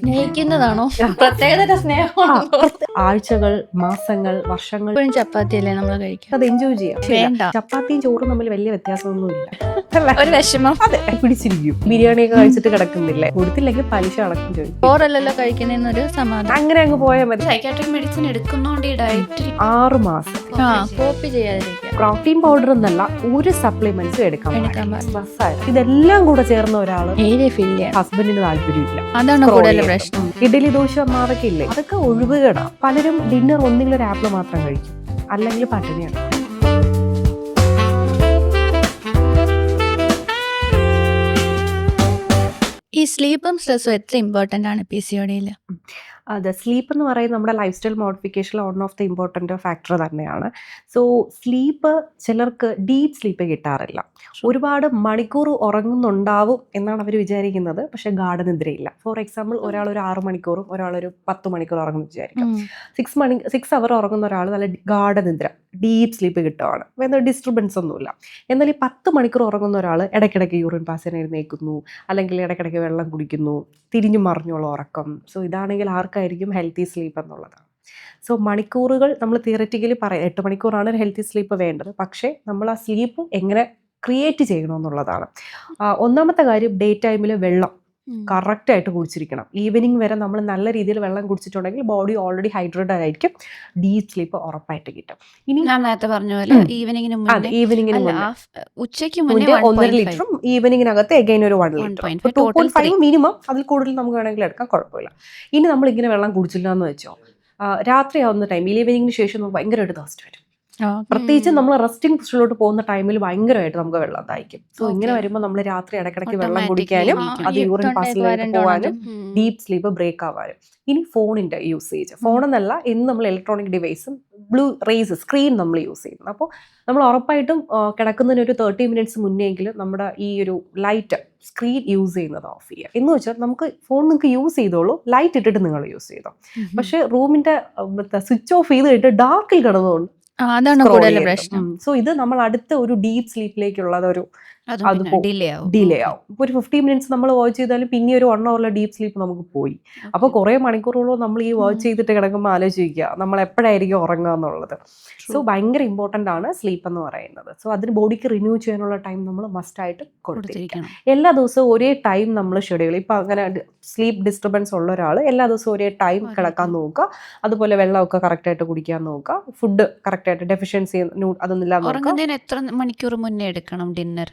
സ്നേഹിക്കുന്നതാണോ? പ്രത്യേകതരം സ്നേഹമാണോ? ആഴ്ചകൾ, മാസങ്ങൾ, വർഷങ്ങൾ എപ്പോഴും ചപ്പാത്തിയല്ലേ നമ്മൾ കഴിക്കുക? അത് എൻജോയ് ചെയ്യാം. വേണ്ട. ചപ്പാത്തിയും ചോറും തമ്മിൽ വലിയ വ്യത്യാസമൊന്നുമില്ല. ഒരു വിഷമം. അതെ, പിടിച്ചിരിക്കും. ബിരിയാണിയൊക്കെ കഴിച്ചിട്ട് കിടക്കുന്നില്ലേ, കൊടുത്തില്ലെങ്കിൽ പലിശ അടക്കം ചോദിക്കും. ചോറല്ലല്ലോ കഴിക്കുന്നൊരു സമാധാനം. അങ്ങനെ അങ്ങ് പോയാൽ മതി. സൈക്കാട്രിക് മെഡിസിൻ എടുക്കുന്നോണ്ട് ഈ ഡയറ്റ് 6 മാസം കോപ്പി ചെയ്യാതിരിക്കുക. പ്രോട്ടീൻ പൗഡർ എന്നല്ല ഒരു സപ്ലിമെന്റ്സും എടുക്കാൻ എടുക്കാൻ പാടില്ല. Stress ആയിരുന്നു. ഇതെല്ലാം കൂടെ ചേർന്ന ഒരാള് ഏരിയ ഫിൽ ചെയ്യണം. ഹസ്ബൻഡിന് താല്പര്യമില്ല. അതാണ് Scroll കൂടുതൽ ചെയ്യണം. പ്രശ്നം. ഇഡലി ദോശ മാവൊക്കെ ഇല്ലേ, അതൊക്കെ ഒഴിവുകേടാ. പലരും ഡിന്നർ ഒന്നെങ്കിലും ഒരു ആപ്പിൾ മാത്രം കഴിക്കും, അല്ലെങ്കിൽ പട്ടിണിയാണ്. ഈ സ്ലീപ്പും സ്ട്രെസ്സും എത്ര ഇമ്പോർട്ടന്റ് ആണ് PCOD-യിൽ? അത് സ്ലീപ്പ് എന്ന് പറയുന്നത് നമ്മുടെ ലൈഫ് സ്റ്റൈൽ മോഡിഫിക്കേഷനിൽ one of the important factor തന്നെയാണ്. സോ സ്ലീപ്പ് ചിലർക്ക് ഡീപ്പ് സ്ലീപ്പ് കിട്ടാറില്ല. ഒരുപാട് മണിക്കൂർ ഉറങ്ങുന്നുണ്ടാവും എന്നാണ് അവർ വിചാരിക്കുന്നത്, പക്ഷേ ഗാഢനിദ്രയില്ല. ഫോർ എക്സാമ്പിൾ, ഒരാൾ ഒരു 6 മണിക്കൂറും ഒരാളൊരു 10 മണിക്കൂർ ഉറങ്ങുന്നു വിചാരിക്കും. 6 അവർ ഉറങ്ങുന്ന ഒരാൾ നല്ല ഗാഢനിദ്ര, ഡീപ്പ് സ്ലീപ്പ് കിട്ടുവാണ്, വേറെ ഡിസ്റ്റർബൻസ് ഒന്നുമില്ല. എന്നാൽ ഈ 10 മണിക്കൂർ ഉറങ്ങുന്ന ഒരാൾ ഇടയ്ക്കിടയ്ക്ക് യൂറിൻ പാസിന് എഴുന്നേൽക്കുന്നു, അല്ലെങ്കിൽ ഇടയ്ക്കിടയ്ക്ക് വെള്ളം കുടിക്കുന്നു, തിരിഞ്ഞു മറിഞ്ഞുള്ള ഉറക്കം. സോ ഇതാണെങ്കിൽ ആർക്കായിരിക്കും ഹെൽത്തി സ്ലീപ്പ് എന്നുള്ളതാണ്. സോ മണിക്കൂറുകൾ നമ്മൾ തിയററ്റിക്കലി പറയാം, 8 മണിക്കൂറാണ് ഒരു ഹെൽത്തി സ്ലീപ്പ് വേണ്ടത്. പക്ഷേ നമ്മൾ ആ സ്ലീപ്പ് എങ്ങനെ ക്രിയേറ്റ് ചെയ്യണമെന്നുള്ളതാണ്. ഒന്നാമത്തെ കാര്യം, ഡേ ടൈമിൽ വെള്ളം കറക്റ്റായിട്ട് കുടിച്ചിരിക്കണം. ഈവനിങ് വരെ നമ്മൾ നല്ല രീതിയിൽ വെള്ളം കുടിച്ചിട്ടുണ്ടെങ്കിൽ ബോഡി ഓൾറെഡി ഹൈഡ്രേറ്റഡ് ആയിരിക്കും, ഡീപ്പ് സ്ലീപ്പ് ഉറപ്പായിട്ട് കിട്ടും. ഇനി ഞാൻ നേരത്തെ പറഞ്ഞ പോലെ ഈവനിങ്ങിന് ഈവനിങ്ങിന് ഉച്ചയ്ക്ക് 1.5 ലിറ്ററും ഈവനിങ്ങിനകത്ത് എഗൈൻ ഒരു 1 ലിറ്റർ, 2.5 മിനിമം. അതിൽ കൂടുതൽ നമുക്ക് വേണമെങ്കിൽ എടുക്കാം, കുഴപ്പമില്ല. ഇനി നമ്മൾ ഇങ്ങനെ വെള്ളം കുടിച്ചില്ല എന്ന് വെച്ചോ, രാത്രിയാവുന്ന ടൈമിൽ ഈവനിങ്ങിന് ശേഷം നമുക്ക് ഭയങ്കരമായിട്ട് ദസ്റ്റ് വരും. പ്രത്യേകിച്ച് നമ്മൾ റെസ്റ്റിംഗ് പൊസിഷനിലോട്ട് പോകുന്ന ടൈമിൽ ഭയങ്കരമായിട്ട് നമുക്ക് വെള്ളം ദാഹിക്കും. സോ ഇങ്ങനെ വരുമ്പോൾ നമ്മൾ രാത്രി ഇടയ്ക്കിടയ്ക്ക് വെള്ളം കുടിക്കാനും അത് യൂറിൻ പാസിലേക്ക് പോകാനും ഡീപ്പ് സ്ലീപ്പ് ബ്രേക്ക് ആവാനും. ഇനി ഫോണിന്റെ യൂസേജ്, ഫോണെന്നല്ല ഇന്ന് നമ്മൾ ഇലക്ട്രോണിക് ഡിവൈസും ബ്ലൂ റേസ് സ്ക്രീൻ നമ്മൾ യൂസ് ചെയ്യുന്നത്. അപ്പോൾ നമ്മൾ ഉറപ്പായിട്ടും കിടക്കുന്നതിന് ഒരു 30 മിനിറ്റ്സ് മുന്നെങ്കിലും നമ്മുടെ ഈ ഒരു ലൈറ്റ് സ്ക്രീൻ യൂസ് ചെയ്യുന്നത് ഓഫ് ചെയ്യുക. എന്ന് വെച്ചാൽ നമുക്ക് ഫോൺ നിങ്ങൾക്ക് യൂസ് ചെയ്തോളൂ, ലൈറ്റ് ഇട്ടിട്ട് നിങ്ങൾ യൂസ് ചെയ്തോ. പക്ഷേ റൂമിന്റെ സ്വിച്ച് ഓഫ് ചെയ്ത് കഴിഞ്ഞിട്ട് ഡാർക്കിൽ കിടന്നുകൊണ്ട് അതാണ് കൂടുതൽ പ്രശ്നം. സോ ഇത് നമ്മൾ അടുത്ത ഒരു ഡീപ്പ് സ്ലീപ്പിലേക്കുള്ളത് ഒരു ഡിലേ ആവും. ഇപ്പോൾ ഒരു 15 മിനിറ്റ്സ് നമ്മൾ വാച്ച് ചെയ്താലും പിന്നെ ഒരു 1 ഹവറിലെ ഡീപ്പ് സ്ലീപ്പ് നമുക്ക് പോയി. അപ്പോൾ കുറേ മണിക്കൂറുകളോ നമ്മൾ ഈ വാച്ച് ചെയ്തിട്ട് കിടക്കുമ്പോൾ ആലോചിക്കുക നമ്മൾ എപ്പോഴായിരിക്കും ഉറങ്ങുക എന്നുള്ളത്. സോ ഭയങ്കര ഇമ്പോർട്ടൻ്റ് ആണ് സ്ലീപ്പ് എന്ന് പറയുന്നത്. സോ അതിന് ബോഡിക്ക് റിന്യൂ ചെയ്യാനുള്ള ടൈം നമ്മൾ മസ്റ്റായിട്ട് കൊടുത്തിരിക്കണം. എല്ലാ ദിവസവും ഒരേ ടൈം നമ്മൾ ഷെഡ്യൂൾ. ഇപ്പം അങ്ങനെ സ്ലീപ്പ് ഡിസ്റ്റർബൻസ് ഉള്ള ഒരാൾ എല്ലാ ദിവസവും ഒരേ ടൈം കിടക്കാൻ നോക്കുക. അതുപോലെ വെള്ളമൊക്കെ കറക്റ്റായിട്ട് കുടിക്കാൻ നോക്കുക. ഫുഡ് കറക്റ്റായിട്ട് ഡെഫിഷ്യൻസി അതൊന്നും ഇല്ലാതെ നോക്കുക. എത്ര മണിക്കൂർ മുന്നേ എടുക്കണം ഡിന്നർ?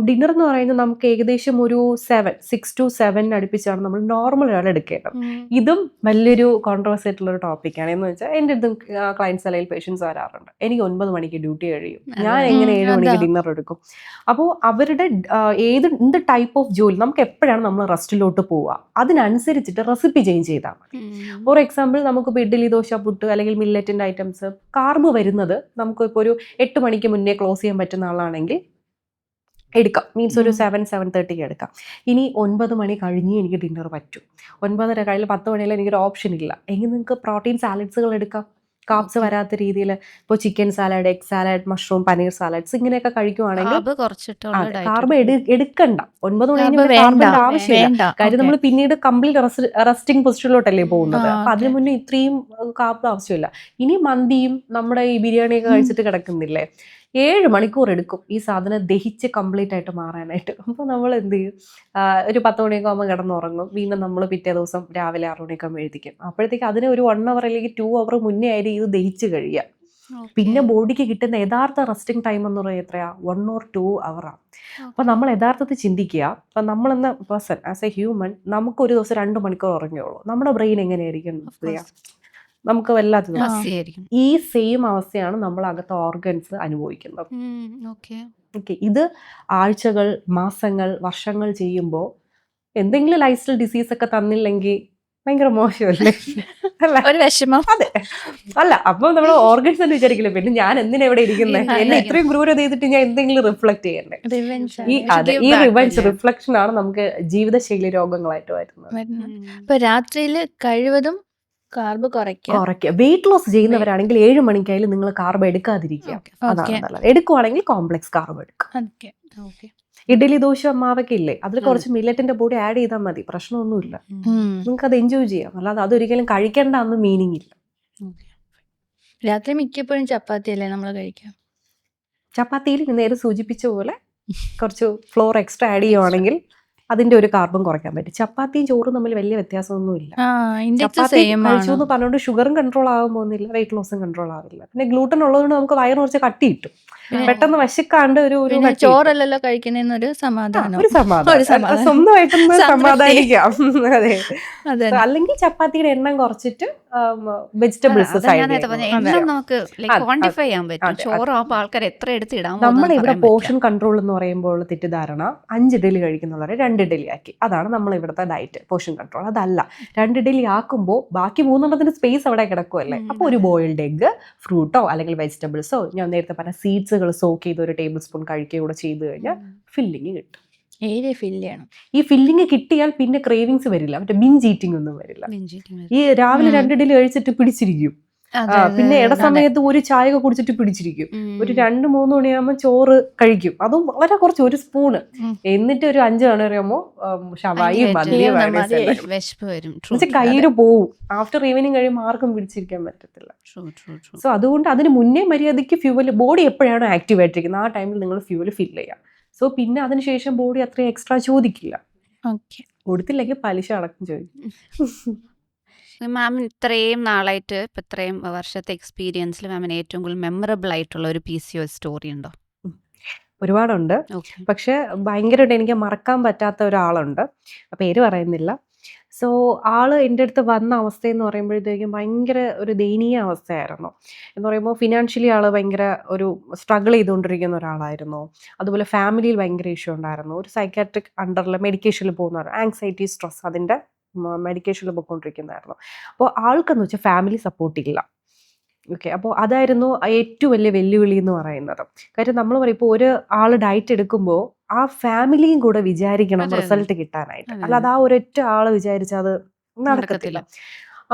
ഡിന്നർ എന്ന് പറയുന്നത് നമുക്ക് ഏകദേശം ഒരു 6 to 7 അടുപ്പിച്ചാണ് നമ്മൾ നോർമൽ ഒരാൾ എടുക്കേണ്ടത്. ഇതും വലിയൊരു കോൺട്രവേഴ്സി ആയിട്ടുള്ള ഒരു ടോപ്പിക്കാണ്. എന്ന് വെച്ചാൽ എൻ്റെ അടുത്തും ക്ലയൻസ് അല്ലെങ്കിൽ പേഷ്യൻസ് വരാറുണ്ട്, എനിക്ക് 9 മണിക്ക് ഡ്യൂട്ടി കഴിയും, ഞാൻ എങ്ങനെ 7 മണിക്ക് ഡിന്നർ എടുക്കും? അപ്പോൾ അവരുടെ എന്ത് ടൈപ്പ് ഓഫ് ജോലി, നമുക്ക് എപ്പോഴാണ് നമ്മൾ റെസ്റ്റിലോട്ട് പോവുക അതിനനുസരിച്ചിട്ട് റെസിപ്പി ചേഞ്ച് ചെയ്താൽ മതി. ഫോർ എക്സാമ്പിൾ, നമുക്കിപ്പോൾ ഇഡ്ഡലി ദോശ പുട്ട് അല്ലെങ്കിൽ മില്ലറ്റിൻ്റെ ഐറ്റംസ് കാർബ് വരുന്നത് നമുക്കിപ്പോൾ ഒരു 8 മണിക്ക് മുന്നേ ക്ലോസ് ചെയ്യാൻ പറ്റുന്ന ആളാണെങ്കിൽ എടുക്കാം, മീൻസ് ഒരു 7-7:30 എടുക്കാം. ഇനി 9 മണി കഴിഞ്ഞ് എനിക്ക് ഡിന്നർ പറ്റും, 9:30 കഴിഞ്ഞ് 10 മണിയിൽ എനിക്കൊരു ഓപ്ഷൻ ഇല്ല എങ്കിൽ നിങ്ങൾക്ക് പ്രോട്ടീൻ സാലഡ്സുകൾ എടുക്കാം, കാർബ്സ് വരാത്ത രീതിയിൽ. ഇപ്പോൾ chicken salad, egg salad, mushroom, paneer salads ഇങ്ങനെയൊക്കെ കഴിക്കുവാണെങ്കിൽ കാർബ് എടുക്കണ്ട. 9 മണി കാർബിന്റെ ആവശ്യമില്ല. കാര്യം നമ്മൾ പിന്നീട് കംപ്ലീറ്റ് റെസ്റ്റിംഗ് പൊസിഷനിലോട്ടല്ലേ പോകുന്നത്. അപ്പം അതിന് മുന്നേ ഇത്രയും കാർബ് ആവശ്യമില്ല. ഇനി മന്തിയും നമ്മുടെ ഈ ബിരിയാണിയൊക്കെ കഴിച്ചിട്ട് കിടക്കുന്നില്ലേ, 7 മണിക്കൂർ എടുക്കും ഈ സാധനം ദഹിച്ച് കംപ്ലീറ്റ് ആയിട്ട് മാറാനായിട്ട്. അപ്പോൾ നമ്മൾ എന്ത് ചെയ്യും, ഒരു 10 മണിയൊക്കെ ആകുമ്പോൾ കിടന്നുറങ്ങും, വീണ്ടും നമ്മൾ പിറ്റേ ദിവസം രാവിലെ 6 മണിയൊക്കെ എഴുതിക്കും. അപ്പോഴത്തേക്ക് അതിന് ഒരു 1 അവർ അല്ലെങ്കിൽ 2 അവർ മുന്നേ ആയിരിക്കും ഇത് ദഹിച്ച് കഴിയുക. പിന്നെ ബോഡിക്ക് കിട്ടുന്ന യഥാർത്ഥ റെസ്റ്റിംഗ് ടൈം എന്ന് പറയുന്നത് എത്രയാ, 1 or 2 അവറാണ്. അപ്പോൾ നമ്മൾ യഥാർത്ഥത്തിൽ ചിന്തിക്കുക, അപ്പം നമ്മളെന്ന പേഴ്സൺ ആസ് എ ഹ്യൂമൻ നമുക്ക് ഒരു ദിവസം 2 മണിക്കൂർ ഉറങ്ങിയുള്ളൂ, നമ്മുടെ ബ്രെയിൻ എങ്ങനെയായിരിക്കും നമുക്ക് വല്ലാത്തത്. ഈ സെയിം അവസ്ഥയാണ് നമ്മൾ അകത്തെ ഓർഗൻസ് അനുഭവിക്കുന്നത്. ഓക്കെ, ഇത് ആഴ്ചകൾ, മാസങ്ങൾ, വർഷങ്ങൾ ചെയ്യുമ്പോൾ എന്തെങ്കിലും ലൈഫ് സ്റ്റൈൽ ഡിസീസ് ഒക്കെ തന്നില്ലെങ്കിൽ ഭയങ്കര മോശമല്ലേ? ഒരു വിഷമം. അതെ, അല്ല അപ്പോൾ നമ്മൾ ഓർഗൻസ് എന്ന് വിചാരിക്കില്ല, പിന്നെ ഞാൻ എന്തിനാ എവിടെ ഇരിക്കുന്നത്, എന്നെ ഇത്രയും ക്രൂരത ചെയ്തിട്ട് ഞാൻ എന്തെങ്കിലും റിഫ്ലക്ട് ചെയ്യണ്ടേ? ഈ റിവെഞ്ച് റിഫ്ലക്ഷൻ ആണ് നമുക്ക് ജീവിതശൈലി രോഗങ്ങളായിട്ട് വരുന്നത്. ഇപ്പൊ രാത്രിയിൽ കഴിവതും കാർബ് കുറയ്ക്കുക. വെയിറ്റ് ലോസ് ചെയ്യുന്നവരാണെങ്കിൽ 7 മണിക്കായാലും നിങ്ങൾ കാർബ് എടുക്കാതിരിക്കുക. അതാണ് നല്ലത്. എടുക്കുവാണെങ്കിൽ കോംപ്ലക്സ് കാർബ് എടുക്കുക. ഇഡലി ദോശ മാവൊക്കെ ഇല്ലേ, അതിൽ കുറച്ച് മില്ലറ്റിന്റെ പൊടി ആഡ് ചെയ്താൽ മതി, പ്രശ്നമൊന്നുമില്ല. നിങ്ങൾക്ക് അത് എൻജോയ് ചെയ്യാം. അല്ലാതെ അതൊരിക്കലും കഴിക്കേണ്ട അന്ന് മീനിങ് ഇല്ല. രാത്രി മിക്കപ്പോഴും ചപ്പാത്തി അല്ലേ നമ്മൾ കഴിക്കാം. ചപ്പാത്തിയിൽ നേരെ സൂചിപ്പിച്ച പോലെ കുറച്ച് ഫ്ലോർ എക്സ്ട്രാ ആഡ് ചെയ്യുവാണെങ്കിൽ അതിന്റെ ഒരു കാർബൺ കുറയ്ക്കാൻ പറ്റും. ചപ്പാത്തിയും ചോറും തമ്മിൽ വലിയ വ്യത്യാസമൊന്നുമില്ല. ചപ്പാത്തി കഴിച്ചു എന്ന് പറഞ്ഞുകൊണ്ട് ഷുഗറും കൺട്രോൾ ആകാൻ പോകുന്നില്ല, വെയിറ്റ് ലോസും കൺട്രോൾ ആവില്ല. പിന്നെ ഗ്ലൂട്ടൻ ഉള്ളതുകൊണ്ട് നമുക്ക് വയറ് കുറച്ച് കട്ടി കിട്ടും, പെട്ടെന്ന് വിശക്കാണ്ട് ഒരു ചോറല്ലല്ലോ കഴിക്കുന്നൊരു സമാധാനം, ഒരു സമാധാനം സ്വന്തമായിട്ടൊന്ന് സമാധാനിക്കാം. അതെ, അല്ലെങ്കിൽ ചപ്പാത്തിയുടെ എണ്ണം കുറച്ചിട്ട് വെജിറ്റബിൾസ് നമ്മളിവിടെ പോർഷൻ കൺട്രോൾ എന്ന് പറയുമ്പോൾ തെറ്റിദ്ധാരണ 5 ഇഡലി കഴിക്കുന്നവരെ 2 ഇഡലി ആക്കി, അതാണ് നമ്മൾ ഇവിടുത്തെ ഡയറ്റ് പോർഷൻ കൺട്രോൾ. അതല്ല, 2 ഇഡലി ആക്കുമ്പോൾ ബാക്കി 3 സ്പേസ് അവിടെ കിടക്കുമല്ലേ. അപ്പോൾ ഒരു ബോയിൽഡ് എഗ്, ഫ്രൂട്ടോ അല്ലെങ്കിൽ വെജിറ്റബിൾസോ, ഞാൻ നേരത്തെ പറഞ്ഞ സീഡ്സുകൾ സോക്ക് ചെയ്ത് ഒരു ടേബിൾ സ്പൂൺ കഴിക്കുകയൂടെ ചെയ്ത് കഴിഞ്ഞാൽ ഫില്ലിങ് കിട്ടും. ഈ ഫില്ലിങ് കിട്ടിയാൽ പിന്നെ ക്രേവിങ്സ് വരില്ല, മറ്റേ ബിഞ്ച് ഈറ്റിംഗ് ഒന്നും വരില്ല. ഈ രാവിലെ 2 ഇഡലി കഴിച്ചിട്ട് പിടിച്ചിരിക്കും, പിന്നെ ഇട സമയത്ത് ഒരു ചായ ഒക്കെ കുടിച്ചിട്ട് പിടിച്ചിരിക്കും. ഒരു 2-3 മണിയാകുമ്പോൾ ചോറ് കഴിക്കും, അതും വളരെ കുറച്ച്, 1 സ്പൂണ്. എന്നിട്ട് ഒരു 5 മണി പറയുമ്പോ ഷവായും കയ്യില് പോവും. ആഫ്റ്റർ ഈവനിങ് കഴിയുമ്പോൾ ആർക്കും പിടിച്ചിരിക്കാൻ പറ്റത്തില്ല. സോ അതുകൊണ്ട് അതിന് മുന്നേ മര്യാദയ്ക്ക് ഫ്യൂവൽ, ബോഡി എപ്പോഴാണോ ആക്റ്റീവ് ആയിട്ടിരിക്കുന്നത് ആ ടൈമിൽ നിങ്ങൾ ഫ്യൂവൽ ഫില്ല് ചെയ്യാം. സോ പിന്നെ അതിനുശേഷം ബോഡി അത്രയും എക്സ്ട്രാ ചോദിക്കില്ല. കൊടുത്തില്ലെങ്കിൽ പലിശ അടക്കം ചോദിക്കും. മാം ഇത്രയും നാളായിട്ട്, ഇപ്പം ഇത്രയും വർഷത്തെ എക്സ്പീരിയൻസിൽ മാമിന് ഏറ്റവും കൂടുതൽ മെമ്മറബിൾ ആയിട്ടുള്ള ഒരു PCOS സ്റ്റോറി ഉണ്ടോ? ഒരുപാടുണ്ട്, പക്ഷെ ഭയങ്കരമായിട്ട് എനിക്ക് മറക്കാൻ പറ്റാത്ത ഒരാളുണ്ട്, പേര് പറയുന്നില്ല. സോ ആള് എൻ്റെ അടുത്ത് വന്ന അവസ്ഥയെന്ന് പറയുമ്പോഴത്തേക്കും ഭയങ്കര ഒരു ദയനീയ അവസ്ഥയായിരുന്നു. എന്ന് പറയുമ്പോൾ ഫിനാൻഷ്യലി ആൾ ഭയങ്കര ഒരു സ്ട്രഗിൾ ചെയ്തുകൊണ്ടിരിക്കുന്ന ഒരാളായിരുന്നു. അതുപോലെ ഫാമിലിയിൽ ഭയങ്കര ഇഷ്യൂ ഉണ്ടായിരുന്നു. ഒരു സൈക്കാട്രിക് അണ്ടറിൽ മെഡിക്കേഷനിൽ പോകുന്ന ആങ്സൈറ്റി, സ്ട്രെസ്, അതിൻ്റെ മെഡിക്കേഷനിൽ പോയിക്കൊണ്ടിരിക്കുന്നതായിരുന്നു. അപ്പോൾ ആൾക്കെന്ന് വെച്ചാൽ ഫാമിലി സപ്പോർട്ടില്ല. ഓക്കെ, അപ്പോൾ അതായിരുന്നു ഏറ്റവും വലിയ വെല്ലുവിളി എന്ന് പറയുന്നത്. കാര്യം നമ്മൾ പറയും, ഇപ്പോൾ ഒരു ആൾ ഡയറ്റ് എടുക്കുമ്പോൾ ആ ഫാമിലിയും കൂടെ വിചാരിക്കണം റിസൾട്ട് കിട്ടാനായിട്ട്, അല്ലാതെ ആ ഒരൊറ്റ ആള് വിചാരിച്ചാൽ അത് നടക്കത്തില്ല.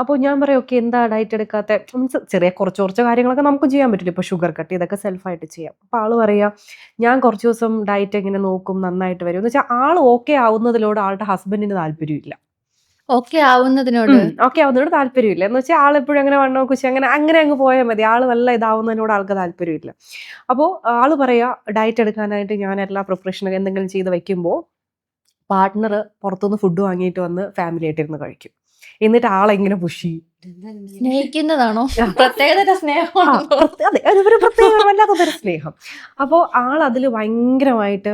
അപ്പോൾ ഞാൻ പറയും, ഓക്കെ എന്താ ഡയറ്റ് എടുക്കാത്ത, മീൻസ് ചെറിയ കുറച്ച് കാര്യങ്ങളൊക്കെ നമുക്ക് ചെയ്യാൻ പറ്റില്ല, ഇപ്പോൾ ഷുഗർ കട്ട് ഇതൊക്കെ സെൽഫായിട്ട് ചെയ്യാം. അപ്പോൾ ആള് പറയാ, ഞാൻ കുറച്ച് ദിവസം ഡയറ്റ് എങ്ങനെ നോക്കും, നന്നായിട്ട് വരും എന്ന് വെച്ചാൽ ആൾ ഓക്കെ ആവുന്നതിലോട് ആളുടെ ഹസ്ബൻഡിന് താല്പര്യമില്ല. ഓക്കെ ആവുന്നതിനോട് താല്പര്യമില്ല എന്ന് വെച്ചാൽ ആളെപ്പോഴും അങ്ങനെ വണ്ണോ കുശി അങ്ങനെ അങ്ങ് പോയാൽ മതി, ആള് നല്ല ഇതാവുന്നതിനോട് ആൾക്ക് താല്പര്യമില്ല. അപ്പോൾ ആള് പറയാ, ഡയറ്റ് എടുക്കാനായിട്ട് ഞാൻ എല്ലാ പ്രിപ്പറേഷനൊക്കെ എന്തെങ്കിലും ചെയ്ത് വെക്കുമ്പോൾ പാർട്ട്ണർ പുറത്തുനിന്ന് ഫുഡ് വാങ്ങിയിട്ട് വന്ന് ഫാമിലി ആയിട്ടിരുന്ന് കഴിക്കും. എന്നിട്ട് ആളെങ്ങനെ പുഷ് ചെയ്യും. സ്നേഹിക്കുന്നതാണോ? പ്രത്യേകത സ്നേഹം, അതെ, ഒരു പ്രത്യേക വല്ലാത്തൊരു സ്നേഹം. അപ്പോൾ ആൾ അതിൽ ഭയങ്കരമായിട്ട്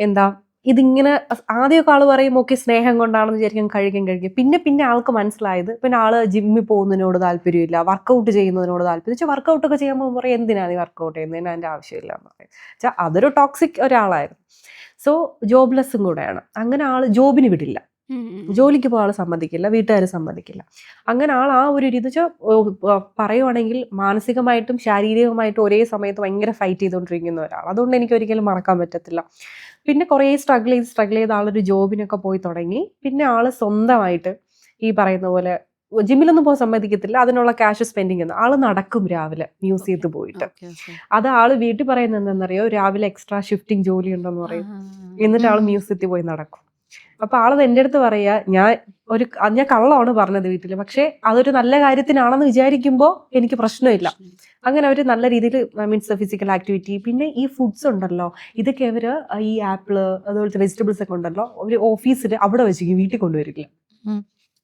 എന്താ ഇതിങ്ങനെ ആദ്യമൊക്കെ ആള് പറയും ഓക്കെ സ്നേഹം കൊണ്ടാണെന്ന് വിചാരിക്കും, കഴിക്കും. പിന്നെ ആൾക്ക് മനസ്സിലായത്, പിന്നെ ആള് ജിമ്മിൽ പോകുന്നതിനോട് താല്പര്യമില്ല, വർക്കൗട്ട് ചെയ്യുന്നതിനോട് താല്പര്യം. വെച്ചാൽ വർക്കൗട്ടൊക്കെ ചെയ്യുമ്പോൾ പറയും, എന്തിനാണ് നീ വർക്കൗട്ട് ചെയ്യുന്നതിന് അതിൻ്റെ ആവശ്യമില്ല എന്ന് പറയും. വെച്ചാൽ അതൊരു ടോക്സിക് ഒരാളായിരുന്നു. സോ ജോബ്ലെസ്സും കൂടെയാണ്. അങ്ങനെ ആള് ജോബിന് വിടില്ല, ജോലിക്ക് പോകാൻ ആൾ സമ്മതിക്കില്ല, വീട്ടുകാർ സമ്മതിക്കില്ല. അങ്ങനെ ആൾ ആ ഒരു രീതി വെച്ചാൽ പറയുവാണെങ്കിൽ മാനസികമായിട്ടും ശാരീരികമായിട്ടും ഒരേ സമയത്ത് ഭയങ്കര ഫൈറ്റ് ചെയ്തുകൊണ്ടിരിക്കുന്ന ഒരാൾ. അതുകൊണ്ട് എനിക്ക് ഒരിക്കലും മറക്കാൻ പറ്റത്തില്ല. പിന്നെ കുറേ സ്ട്രഗിൾ ചെയ്ത് ആളൊരു ജോബിനൊക്കെ പോയി തുടങ്ങി. പിന്നെ ആള് സ്വന്തമായിട്ട് ഈ പറയുന്ന പോലെ ജിമ്മിലൊന്നും പോകാൻ സമ്മതിക്കത്തില്ല, അതിനുള്ള ക്യാഷ് സ്പെൻഡിങ് എന്ന് ആള് നടക്കും രാവിലെ മ്യൂസിയത്തിൽ പോയിട്ട്. അത് ആള് വീട്ടിൽ പറയുന്നത് എന്താണെന്നറിയോ, രാവിലെ എക്സ്ട്രാ ഷിഫ്റ്റിംഗ് ജോലി ഉണ്ടെന്ന് പറയും. എന്നിട്ട് ആള് മ്യൂസിയത്തിൽ പോയി നടക്കും. അപ്പൊ ആളത് എൻ്റെ അടുത്ത് പറയാ, ഞാൻ കള്ളമാണ് പറഞ്ഞത് വീട്ടിൽ, പക്ഷെ അതൊരു നല്ല കാര്യത്തിനാണെന്ന് വിചാരിക്കുമ്പോൾ എനിക്ക് പ്രശ്നമില്ല. അങ്ങനെ അവർ നല്ല രീതിയിൽ മീൻസ് ഫിസിക്കൽ ആക്ടിവിറ്റി, പിന്നെ ഈ ഫുഡ്സ് ഉണ്ടല്ലോ ഇതൊക്കെ അവർ ഈ ആപ്പിള് അതുപോലത്തെ വെജിറ്റബിൾസ് ഒക്കെ ഉണ്ടല്ലോ അവർ ഓഫീസിൽ അവിടെ വെച്ചിരിക്കും, വീട്ടിൽ കൊണ്ടുവരില്ല.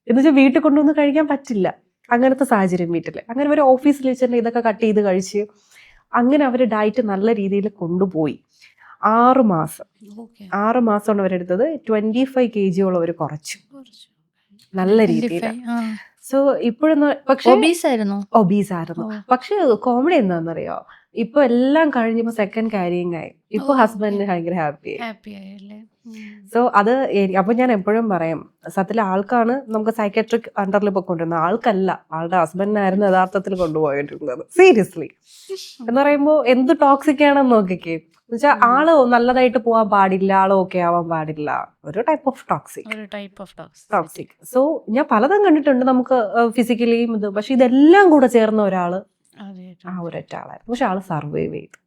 എന്ന് വെച്ചാൽ വീട്ടിൽ കൊണ്ടുവന്ന് കഴിക്കാൻ പറ്റില്ല, അങ്ങനത്തെ സാഹചര്യം വീട്ടിൽ. അങ്ങനെ അവർ ഓഫീസിൽ വെച്ചിട്ട് ഇതൊക്കെ കട്ട് ചെയ്ത് കഴിച്ച് അങ്ങനെ അവർ ഡയറ്റ് നല്ല രീതിയിൽ കൊണ്ടുപോയി. 6 മാസമാണ് അവരെടുത്തത്. 25 kg അവർ കുറച്ചു നല്ല രീതിയിൽ. സോ ഇപ്പോഴൊന്നും പക്ഷെ ഒബീസ് ആയിരുന്നു. പക്ഷെ കോമഡി എന്താണെന്നറിയോ, ഇപ്പൊ എല്ലാം കഴിഞ്ഞപ്പോ സെക്കൻഡ് ക്യാരിങ് ആയി. ഇപ്പൊ ഹസ്ബൻഡിന് ഭയങ്കര ഹാപ്പി ആയി. സോ അത് അപ്പൊ ഞാൻ എപ്പോഴും പറയും, സത്യത്തിൽ ആൾക്കാണ് നമുക്ക് സൈക്കാട്രിക് അണ്ടറിൽ പോയിക്കൊണ്ടിരുന്നത്, ആൾക്കല്ല, ആളുടെ ഹസ്ബൻഡിനായിരുന്നു യഥാർത്ഥത്തിൽ കൊണ്ടുപോയിട്ടിരുന്നത്. സീരിയസ്ലി എന്ന് പറയുമ്പോ എന്ത് ടോക്സിക് ആണെന്ന് നോക്കിക്കേ. എന്നുവെച്ചാൽ ആള് നല്ലതായിട്ട് പോവാൻ പാടില്ല, ആള് ഓക്കെ ആവാൻ പാടില്ല, ഒരു ടൈപ്പ് ഓഫ് ടോക്സിക്. സോ ഞാൻ പലതും കണ്ടിട്ടുണ്ട് നമുക്ക് ഫിസിക്കലിയും ഇത്, പക്ഷെ ഇതെല്ലാം കൂടെ ചേർന്ന ഒരാള് ആ ഒരൊറ്റ ആളായിരുന്നു. പക്ഷെ ആള് സർവൈവ് ചെയ്തു.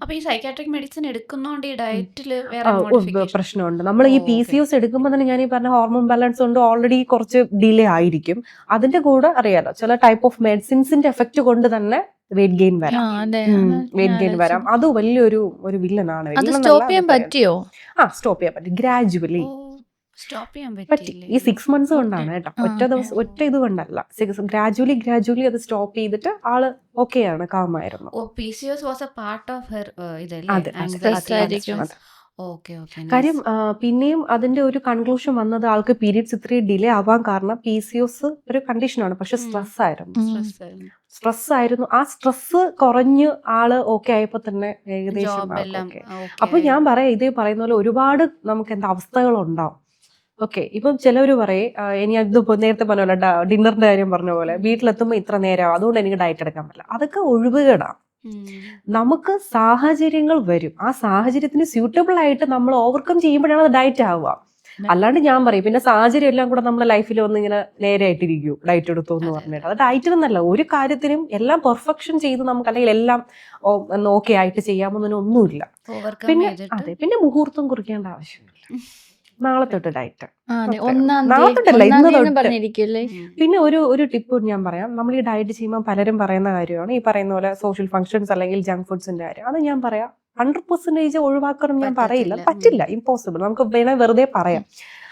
അപ്പൊ ഈ സൈക്കാട്രിക് മെഡിസിൻ എടുക്കുന്നോണ്ട് ഈ ഡയറ്റില് വേറെ പ്രശ്നമുണ്ട്. നമ്മൾ ഈ PCOS എടുക്കുമ്പോൾ തന്നെ ഞാൻ ഈ പറഞ്ഞ ഹോർമോൺ ബാലൻസ് കൊണ്ട് ഓൾറെഡി കുറച്ച് ഡിലേ ആയിരിക്കും. അതിന്റെ കൂടെ അറിയാലോ ചില ടൈപ്പ് ഓഫ് മെഡിസിൻസിന്റെ എഫക്ട് കൊണ്ട് തന്നെ വെയിറ്റ് ഗെയിൻ വരാം. വെയിറ്റ് ഗെയിൻ വരാം. അത് വലിയൊരു വില്ലനാണ്. സ്റ്റോപ്പ് ചെയ്യാൻ പറ്റിയോ? സ്റ്റോപ്പ് ചെയ്യാൻ പറ്റും ഗ്രാജുവലി പറ്റി. ഈ 6 months കൊണ്ടാണ് കേട്ടോ, ഒറ്റ ഇത് കൊണ്ടല്ല. ഗ്രാജുവലി അത് സ്റ്റോപ്പ് ചെയ്തിട്ട് ആള് ഓക്കെയാണ്, കാമായിരുന്നു. കാര്യം പിന്നെയും അതിന്റെ ഒരു കൺക്ലൂഷൻ വന്നത് ആൾക്ക് പീരിയഡ്സ് ഇത്രയും ഡിലേ ആവാൻ കാരണം PCOS ഒരു കണ്ടീഷനാണ്, പക്ഷെ സ്ട്രെസ് ആയിരുന്നു. ആ സ്ട്രെസ് കുറഞ്ഞ് ആള് ഓക്കെ ആയപ്പോ തന്നെ ഏകദേശം ഓക്കെ. അപ്പൊ ഞാൻ പറയാം, ഇതേ പറയുന്ന പോലെ ഒരുപാട് നമുക്ക് എന്താ അവസ്ഥകളുണ്ടാവും. ഓക്കെ, ഇപ്പം ചിലവര് പറയും ഇനി അതിപ്പോ നേരത്തെ പറഞ്ഞ പോലെ ഡിന്നറിന്റെ കാര്യം പറഞ്ഞ പോലെ വീട്ടിലെത്തുമ്പോൾ ഇത്ര നേരം അതുകൊണ്ട് എനിക്ക് ഡയറ്റ് എടുക്കാൻ പറ്റില്ല. അതൊക്കെ ഒഴിവുകേടാണ്. നമുക്ക് സാഹചര്യങ്ങൾ വരും, ആ സാഹചര്യത്തിന് സ്യൂട്ടബിൾ ആയിട്ട് നമ്മൾ ഓവർകം ചെയ്യുമ്പോഴാണ് അത് ഡയറ്റ് ആവുക. അല്ലാണ്ട് ഞാൻ പറയും പിന്നെ സാഹചര്യം എല്ലാം കൂടെ നമ്മുടെ ലൈഫിൽ ഒന്ന് ഇങ്ങനെ നേരെ ആയിട്ടിരിക്കൂ ഡയറ്റ് എടുത്തു എന്ന് പറഞ്ഞിട്ട്. അത് ഡയറ്റിനൊന്നല്ല, ഒരു കാര്യത്തിനും എല്ലാം പെർഫെക്ഷൻ ചെയ്ത് നമുക്ക് അല്ലെങ്കിൽ എല്ലാം ഓക്കെ ആയിട്ട് ചെയ്യാമെന്നൊന്നും ഒന്നുമില്ല. പിന്നെ പിന്നെ മുഹൂർത്തം കുറിക്കേണ്ട ആവശ്യമില്ല. നാളെ തൊട്ട് ഡയറ്റ്, നാളെ തൊട്ടല്ല ഇന്ന് തൊട്ട്. പിന്നെ ഒരു ടിപ്പ് ഞാൻ പറയാം. നമ്മൾ ഈ ഡയറ്റ് ചെയ്യുമ്പോൾ പലരും പറയുന്ന കാര്യമാണ് ഈ പറയുന്ന പോലെ സോഷ്യൽ ഫംഗ്ഷൻസ് അല്ലെങ്കിൽ ജങ്ക് ഫുഡ്സിന്റെ കാര്യം. അത് ഞാൻ പറയാം 100% ഒഴിവാക്കണം ഞാൻ പറയില്ല, പറ്റില്ല, ഇമ്പോസിബിൾ. നമുക്ക് വേണേൽ വെറുതെ പറയാം.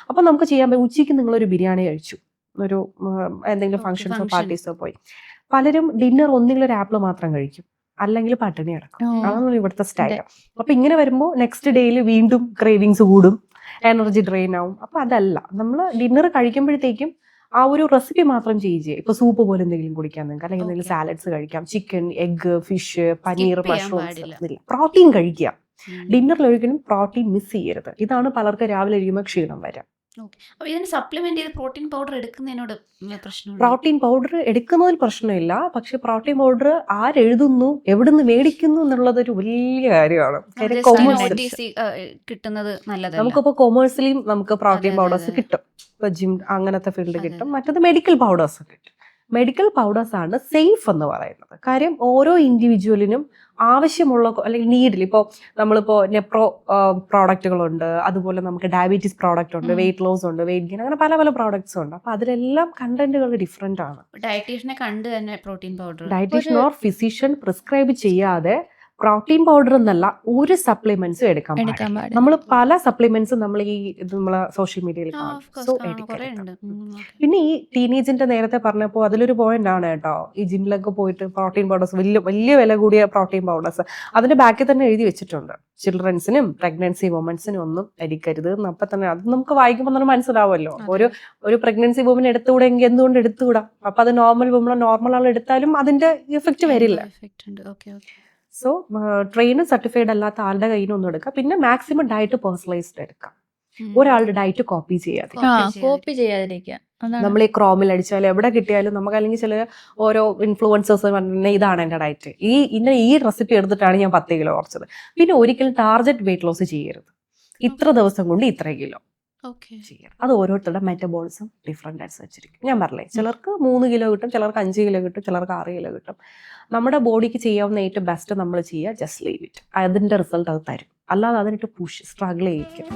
അപ്പൊ നമുക്ക് ചെയ്യാൻ പറ്റും. ഉച്ചയ്ക്ക് നിങ്ങളൊരു ബിരിയാണി കഴിച്ചു, ഒരു എന്തെങ്കിലും ഫംഗ്ഷൻസോ പാർട്ടീസോ പോയി. പലരും ഡിന്നർ ഒന്നെങ്കിലും ഒരു ആപ്പിൾ മാത്രം കഴിക്കും, അല്ലെങ്കിൽ പട്ടിണി കിടക്കും. അതാണ് ഇവിടുത്തെ സ്റ്റൈൽ. അപ്പൊ ഇങ്ങനെ വരുമ്പോൾ നെക്സ്റ്റ് ഡേയിൽ വീണ്ടും ക്രേവിങ്സ് കൂടും, എനർജി ഡ്രെയിൻ ആവും. അപ്പൊ അതല്ല, നമ്മൾ ഡിന്നർ കഴിക്കുമ്പോഴത്തേക്കും ആ ഒരു റെസിപ്പി മാത്രം ചെയ്യുക. ഇപ്പൊ സൂപ്പ് പോലെ എന്തെങ്കിലും കുടിക്കാൻ നിങ്ങൾക്ക്, അല്ലെങ്കിൽ എന്തെങ്കിലും സാലഡ്സ് കഴിക്കാം, chicken, egg, fish, paneer, mushrooms, protein കഴിക്കുക. ഡിന്നറിൽ ഒരിക്കലും പ്രോട്ടീൻ മിസ് ചെയ്യരുത്. ഇതാണ് പലർക്ക് രാവിലെ കഴിയുമ്പോൾ ക്ഷീണം വരാം. പ്രോട്ടീൻ പൗഡർ എടുക്കുന്നതിൽ പ്രശ്നമില്ല, പക്ഷെ പ്രോട്ടീൻ പൗഡർ ആരെഴുതുന്നു, എവിടുന്ന് മേടിക്കുന്നു എന്നുള്ളത് ഒരു വലിയ കാര്യമാണ്. നമുക്കിപ്പോ കൊമേഴ്സ്യലിയും നമുക്ക് പ്രോട്ടീൻ പൗഡേഴ്സ് കിട്ടും. ഇപ്പൊ ജിം അങ്ങനത്തെ ഫീൽഡ് കിട്ടും. മറ്റത് മെഡിക്കൽ പൗഡേഴ്സ് കിട്ടും. മെഡിക്കൽ പൗഡേഴ്സ് ആണ് സേഫ് എന്ന് പറയുന്നത്. കാര്യം ഓരോ ഇൻഡിവിജ്വലിനും ആവശ്യമുള്ള അല്ലെങ്കിൽ നീഡിൽ, ഇപ്പോൾ നമ്മളിപ്പോൾ നെപ്രോ പ്രോഡക്റ്റുകളുണ്ട്, അതുപോലെ നമുക്ക് ഡയബറ്റീസ് പ്രോഡക്റ്റ് ഉണ്ട്, വെയിറ്റ് ലോസ് ഉണ്ട്, വെയിറ്റ് ഗെയിൻ, അങ്ങനെ പല പല പ്രോഡക്ട്സ് ഉണ്ട്. അപ്പൊ അതിലെല്ലാം കണ്ടന്റുകൾ ഡിഫറെന്റ് ആണ്. ഡയറ്റീഷ്യനെ കണ്ട് തന്നെ protein powder, dietitian or physician prescribe ചെയ്യാതെ പ്രോട്ടീൻ പൗഡർ എന്നല്ല ഒരു സപ്ലിമെന്റ്സും എടുക്കാൻ പാടില്ല. നമ്മൾ പല സപ്ലിമെന്റ്സും നമ്മൾ ഈ നമ്മളെ സോഷ്യൽ മീഡിയയിൽ കാണും. സോ എടുക്കരുത്. പിന്നെ ഈ ടീനേജിന്റെ നേരത്തെ പറഞ്ഞപ്പോൾ അതിലൊരു പോയിന്റ് ആണ് കേട്ടോ, ഈ ജിമ്മിലൊക്കെ പോയിട്ട് പ്രോട്ടീൻ പൗഡേഴ്സ്, വലിയ വില കൂടിയ പ്രോട്ടീൻ പൗഡേഴ്സ് അതിന്റെ ബാക്കിൽ തന്നെ എഴുതി വെച്ചിട്ടുണ്ട്, ചിൽഡ്രൻസിനും പ്രഗ്നൻസി വുമൻസിനും ഒന്നും എടുക്കരുത്. അപ്പൊ തന്നെ അത് നമുക്ക് വായിക്കുമ്പോൾ തന്നെ മനസ്സിലാവുമല്ലോ, ഒരു പ്രഗ്നൻസി വുമൻ എടുത്തുകൂടെങ്കിൽ എന്തുകൊണ്ട് എടുത്തുകൂടാ. അപ്പൊ അത് നോർമൽ ആൾ എടുത്താലും അതിന്റെ എഫക്ട് വരില്ല. സോ ട്രെയിനർ സർട്ടിഫൈഡ് അല്ലാത്ത ആളുടെ കയ്യിൽ നിന്നൊന്നും എടുക്കാം. പിന്നെ മാക്സിമം ഡയറ്റ് പേഴ്സണലൈസ്ഡ് എടുക്കാം. ഒരാളുടെ ഡയറ്റ് കോപ്പി ചെയ്യാതിരിക്കുക. നമ്മൾ ഈ ക്രോമിൽ അടിച്ചാലും എവിടെ കിട്ടിയാലും നമുക്ക്, അല്ലെങ്കിൽ ചില ഓരോ ഇൻഫ്ലുവൻസേഴ്സ് പറഞ്ഞ ഇതാണ് എൻ്റെ ഡയറ്റ്, ഈ റെസിപ്പി എടുത്തിട്ടാണ് ഞാൻ 10 കിലോ കുറച്ചത്. പിന്നെ ഒരിക്കലും ടാർഗറ്റ് വെയിറ്റ് ലോസ് ചെയ്യരുത്. ഇത്ര ദിവസം കൊണ്ട് ഇത്ര കിലോ ചെയ്യണം. അത് ഓരോരുത്തരുടെ മെറ്റബോളിസം ഡിഫറെന്റ് അനുസരിച്ചിരിക്കും. ഞാൻ പറഞ്ഞേ, ചിലർക്ക് 3 കിലോ കിട്ടും, ചിലർക്ക് 5 കിലോ കിട്ടും, ചിലർക്ക് 6 കിലോ കിട്ടും. നമ്മുടെ ബോഡിക്ക് ചെയ്യാവുന്ന ഏറ്റവും ബെസ്റ്റ് നമ്മൾ ചെയ്യുക, ജസ്റ്റ് ലീവ് ഇറ്റ്. അതിന്റെ റിസൾട്ട് അത് തരും. അല്ലാതെ അതിനിട്ട് സ്ട്രഗിൾ ചെയ്യിക്കും.